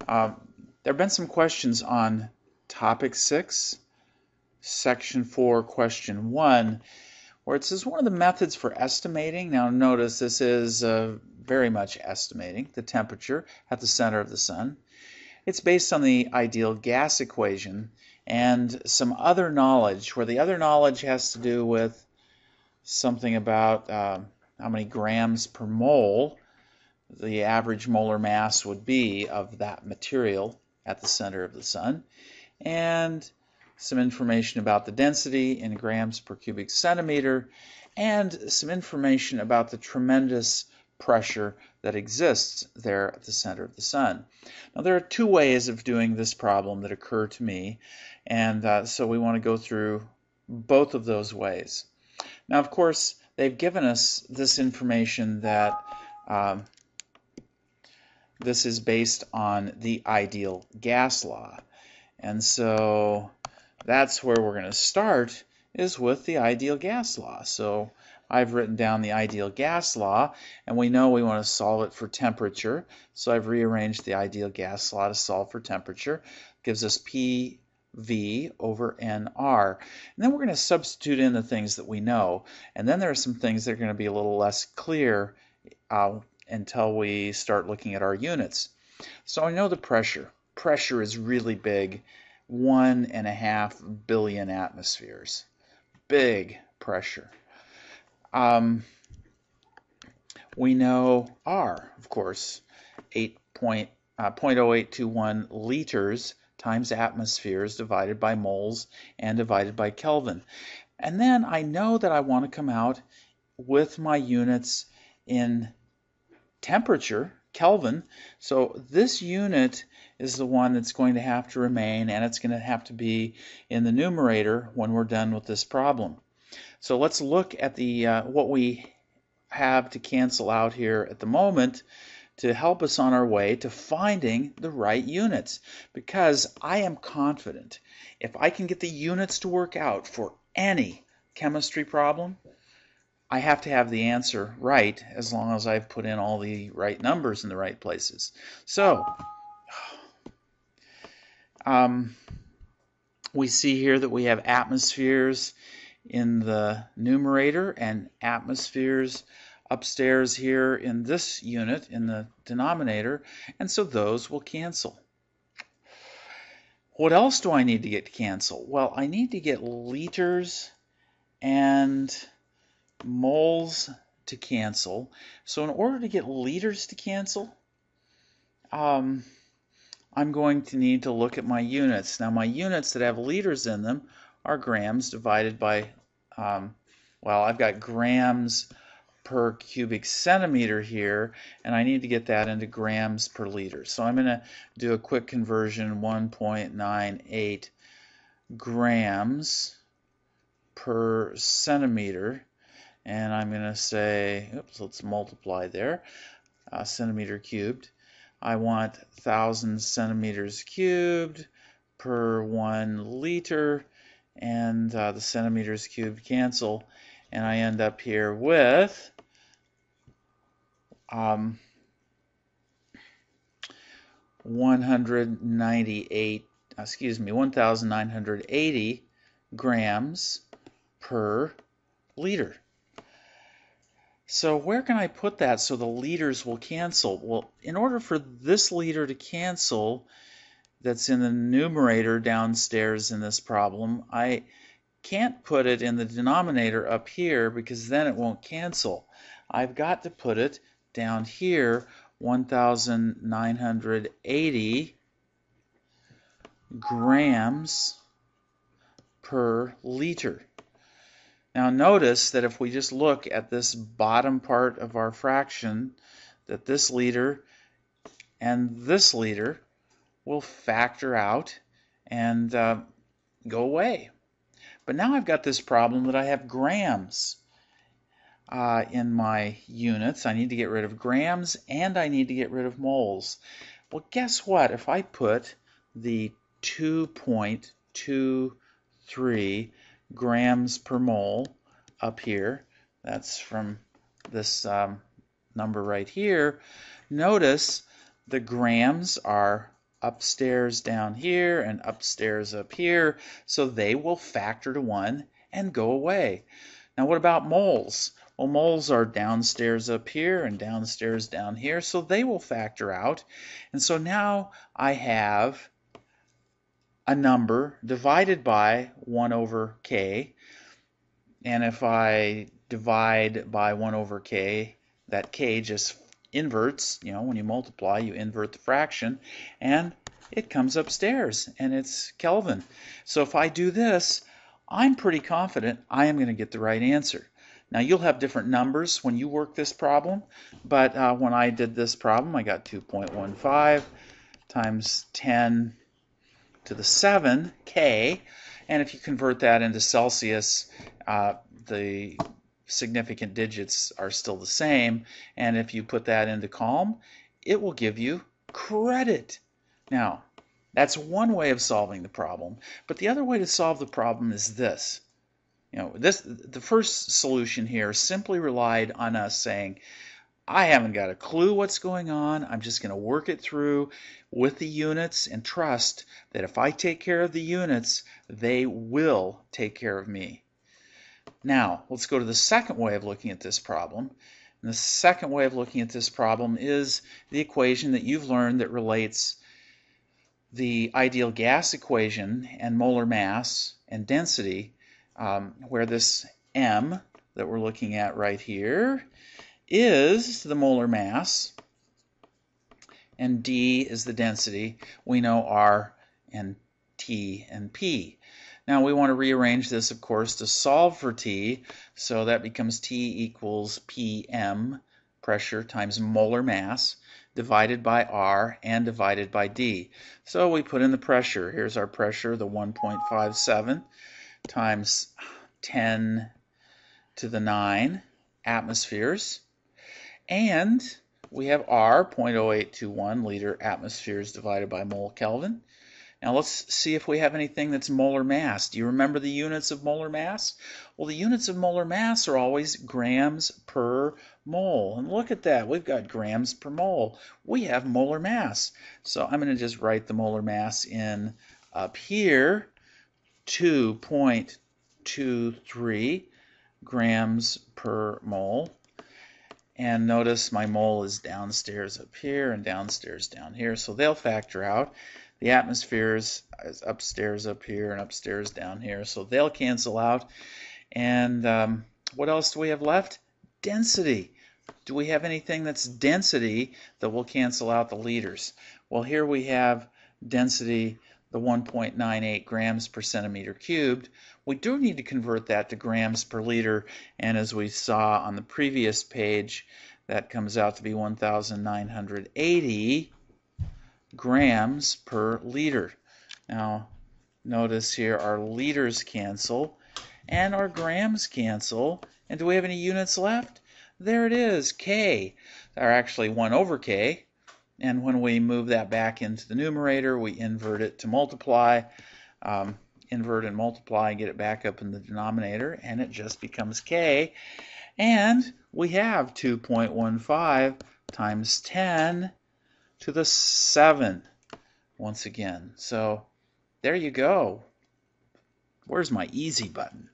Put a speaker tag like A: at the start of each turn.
A: Uh, there have been some questions on Topic 6, Section 4, Question 1, where it says one of the methods for estimating, now notice this is very much estimating the temperature at the center of the sun. It's based on the ideal gas equation and some other knowledge, where the other knowledge has to do with something about how many grams per mole the average molar mass would be of that material at the center of the sun, and some information about the density in grams per cubic centimeter, and some information about the tremendous pressure that exists there at the center of the sun. Now, there are two ways of doing this problem that occur to me, and so we want to go through both of those ways. Now, of course, they've given us this information that this is based on the ideal gas law. And so that's where we're going to start, is with the ideal gas law. So I've written down the ideal gas law, and we know we want to solve it for temperature. So I've rearranged the ideal gas law to solve for temperature. It gives us PV over NR. And then we're going to substitute in the things that we know. And then there are some things that are going to be a little less clear until we start looking at our units. So I know the pressure. Pressure is really big, 1.5 billion atmospheres. Big pressure. We know R, of course, 0.0821 liters times atmospheres divided by moles and divided by Kelvin. And then I know that I want to come out with my units in temperature, Kelvin. So this unit is the one that's going to have to remain, and it's going to have to be in the numerator when we're done with this problem. So let's look at the what we have to cancel out here at the moment to help us on our way to finding the right units, because I am confident if I can get the units to work out for any chemistry problem, I have to have the answer right as long as I've put in all the right numbers in the right places. So we see here that we have atmospheres in the numerator and atmospheres upstairs here in this unit in the denominator, and so those will cancel. What else do I need to get to cancel? Well, I need to get liters and moles to cancel. So in order to get liters to cancel, I'm going to need to look at my units. Now, my units that have liters in them are grams divided by, well, I've got grams per cubic centimeter here, and I need to get that into grams per liter. So I'm going to do a quick conversion, 1.98 grams per centimeter, and I'm going to say, oops, let's multiply there, centimeter cubed. I want 1,000 centimeters cubed per 1 liter, and the centimeters cubed cancel, and I end up here with 1,980 grams per liter. So where can I put that so the liters will cancel? Well, in order for this liter to cancel that's in the numerator downstairs in this problem, I can't put it in the denominator up here because then it won't cancel. I've got to put it down here, 1,980 grams per liter. Now notice that if we just look at this bottom part of our fraction, that this liter and this liter will factor out and go away. But now I've got this problem that I have grams in my units. I need to get rid of grams and I need to get rid of moles. Well, guess what? If I put the 2.23 grams per mole up here, that's from this number right here, notice the grams are upstairs down here and upstairs up here, so they will factor to 1 and go away. Now what about moles? Well, moles are downstairs up here and downstairs down here, so they will factor out. And so now I have a number divided by 1 over k, and if I divide by 1 over k, that k just inverts. You know, when you multiply, you invert the fraction, and it comes upstairs, and it's Kelvin. So if I do this, I'm pretty confident I am going to get the right answer. Now, you'll have different numbers when you work this problem, but when I did this problem, I got 2.15 times 10 to the 7 K, and if you convert that into Celsius, the significant digits are still the same, and if you put that into Calm, it will give you credit. Now, that's one way of solving the problem, but the other way to solve the problem is this. You know, the first solution here simply relied on us saying, I haven't got a clue what's going on. I'm just going to work it through with the units and trust that if I take care of the units, they will take care of me. Now, let's go to the second way of looking at this problem. And the second way of looking at this problem is the equation that you've learned that relates the ideal gas equation and molar mass and density, where this M that we're looking at right here is the molar mass and D is the density. We know R and T and P. Now we want to rearrange this, of course, to solve for T, so that becomes T equals PM, pressure, times molar mass, divided by R and divided by D. So we put in the pressure. Here's our pressure, the 1.57 times 10 to the 9 atmospheres. And we have R, 0.0821 liter atmospheres divided by mole Kelvin. Now let's see if we have anything that's molar mass. Do you remember the units of molar mass? Well, the units of molar mass are always grams per mole. And look at that. We've got grams per mole. We have molar mass. So I'm going to just write the molar mass in up here, 2.23 grams per mole. And notice my mole is downstairs up here and downstairs down here, so they'll factor out. The atmosphere is upstairs up here and upstairs down here, so they'll cancel out. And what else do we have left? Density. Do we have anything that's density that will cancel out the liters? Well, here we have density, the 1.98 grams per centimeter cubed. We do need to convert that to grams per liter, and as we saw on the previous page, that comes out to be 1,980 grams per liter. Now, notice here our liters cancel and our grams cancel. And do we have any units left? There it is, K. They're actually 1 over K. And when we move that back into the numerator, we invert it to multiply. Invert and multiply and get it back up in the denominator, and it just becomes K. And we have 2.15 times 10 to the 7 once again. So there you go. Where's my easy button?